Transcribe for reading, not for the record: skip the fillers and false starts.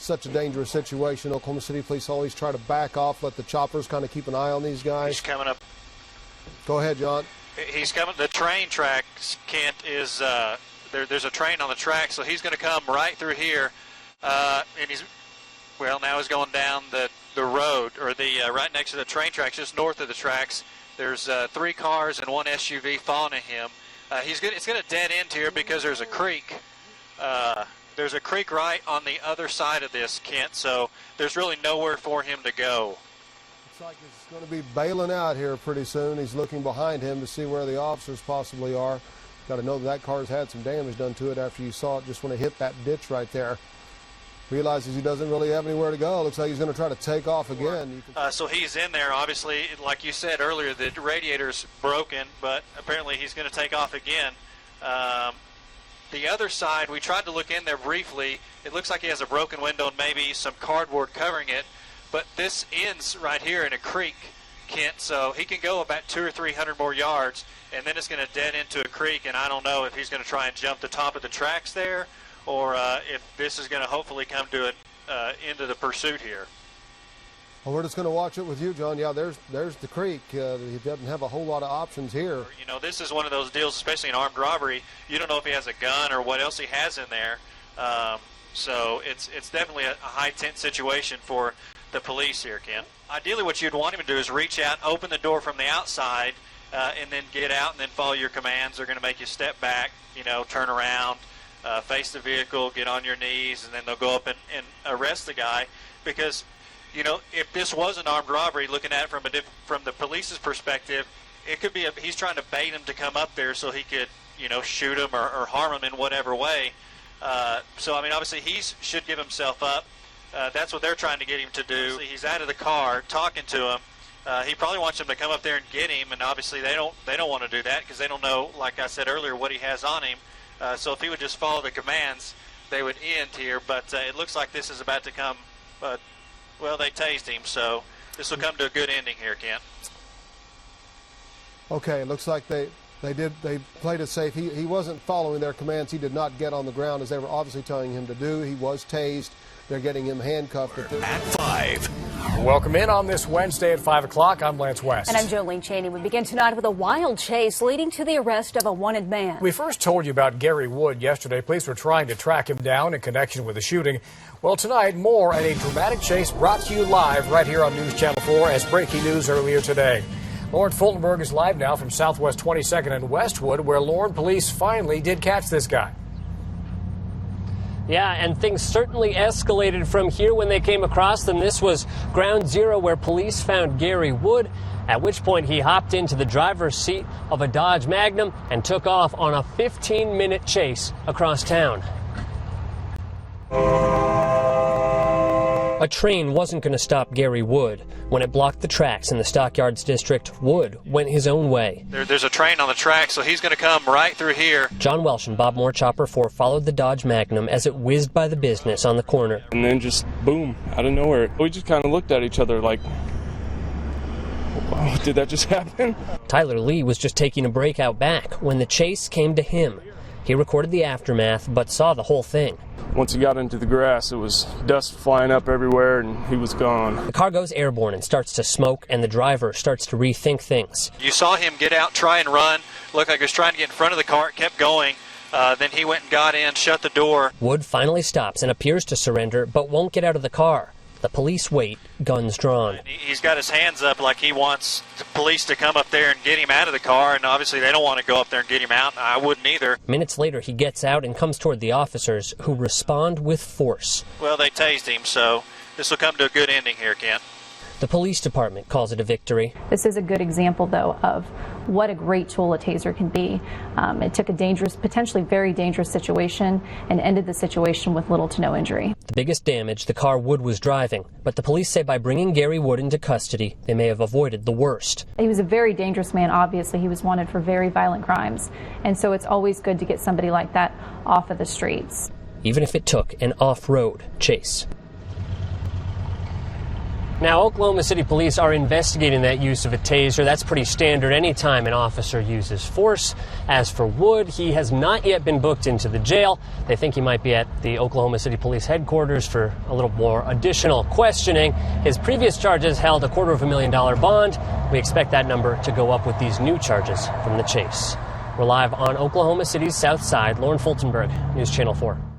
such a dangerous situation. Oklahoma City police always try to back off, let the choppers kind of keep an eye on these guys. He's coming up. Go ahead, John. He's coming. The train tracks, Kent, is there's a train on the track, so he's going to come right through here, and now he's going down the road, or the right next to the train tracks, just north of the tracks. There's 3 cars and 1 SUV following him. It's going to dead end here because there's a creek. There's a creek right on the other side of this, Kent, so there's really nowhere for him to go. Looks like he's going to be bailing out here pretty soon. He's looking behind him to see where the officers possibly are. Got to know that car's had some damage done to it after you saw it just when it hit that ditch right there. Realizes he doesn't really have anywhere to go. Looks like he's going to try to take off again. So he's in there. Obviously, like you said earlier, the radiator's broken, but apparently he's going to take off again. The other side, we tried to look in there briefly. It looks like he has a broken window and maybe some cardboard covering it, but this ends right here in a creek, Kent, so he can go about 200 or 300 more yards, and then it's going to dead into a creek, and I don't know if he's going to try and jump the top of the tracks there, or if this is going to hopefully come to an end of the pursuit here. Well, we're just going to watch it with you, John. Yeah, there's the creek. He doesn't have a whole lot of options here. You know, this is one of those deals, especially in armed robbery. You don't know if he has a gun or what else he has in there. So it's definitely a high-tense situation for the police here, Ken. Ideally, what you'd want him to do is reach out, open the door from the outside, and then get out and then follow your commands. They're going to make you step back, turn around, face the vehicle, get on your knees, and then they'll go up and arrest the guy. Because, if this was an armed robbery, looking at it from the police's perspective, it could be he's trying to bait him to come up there so he could, shoot him or harm him in whatever way. So, obviously he should give himself up. That's what they're trying to get him to do. He's out of the car talking to him. He probably wants him to come up there and get him, and obviously they don't want to do that because they don't know, like I said earlier, what he has on him. So if he would just follow the commands, they would end here. But it looks like this is about to come. Well, they tased him, so this will come to a good ending here, Kent. Okay, it looks like they played it safe. He wasn't following their commands. He did not get on the ground as they were obviously telling him to do. He was tased. They're getting him handcuffed at 5. Welcome in on this Wednesday at 5 o'clock. I'm Lance West. And I'm Jolene Cheney. We begin tonight with a wild chase leading to the arrest of a wanted man. We first told you about Gary Wood yesterday. Police were trying to track him down in connection with the shooting. Well, tonight, more and a dramatic chase brought to you live right here on News Channel 4 as breaking news earlier today. Lauren Fultonberg is live now from Southwest 22nd and Westwood, where Lauren police finally did catch this guy. Yeah, and things certainly escalated from here when they came across them. This was ground zero where police found Gary Wood, at which point he hopped into the driver's seat of a Dodge Magnum and took off on a 15-minute chase across town. A train wasn't going to stop Gary Wood. When it blocked the tracks in the Stockyards district, Wood went his own way. There's a train on the track, so he's going to come right through here. John Welsh and Bob Moore Chopper 4 followed the Dodge Magnum as it whizzed by the business on the corner. And then just boom, out of nowhere. We just kind of looked at each other like, wow, did that just happen? Tyler Lee was just taking a break out back when the chase came to him. He recorded the aftermath, but saw the whole thing. Once he got into the grass, it was dust flying up everywhere, and he was gone. The car goes airborne and starts to smoke, and the driver starts to rethink things. You saw him get out, try and run. Looked like he was trying to get in front of the car. It kept going. Then he went and got in, shut the door. Wood finally stops and appears to surrender, but won't get out of the car. The police wait, guns drawn. He's got his hands up like he wants the police to come up there and get him out of the car, and obviously they don't want to go up there and get him out. I wouldn't either. Minutes later, he gets out and comes toward the officers, who respond with force. Well, they tased him, so this will come to a good ending here, Kent. The police department calls it a victory. This is a good example, though, of what a great tool a taser can be. It took a dangerous, potentially very dangerous situation and ended the situation with little to no injury. The biggest damage, the car Wood was driving. But the police say by bringing Gary Wood into custody, they may have avoided the worst. He was a very dangerous man, obviously. He was wanted for very violent crimes. And so it's always good to get somebody like that off of the streets. Even if it took an off-road chase. Now, Oklahoma City police are investigating that use of a taser. That's pretty standard anytime an officer uses force. As for Wood, he has not yet been booked into the jail. They think he might be at the Oklahoma City Police headquarters for a little more additional questioning. His previous charges held a $250,000 bond. We expect that number to go up with these new charges from the chase. We're live on Oklahoma City's south side. Lauren Fultonberg, News Channel 4.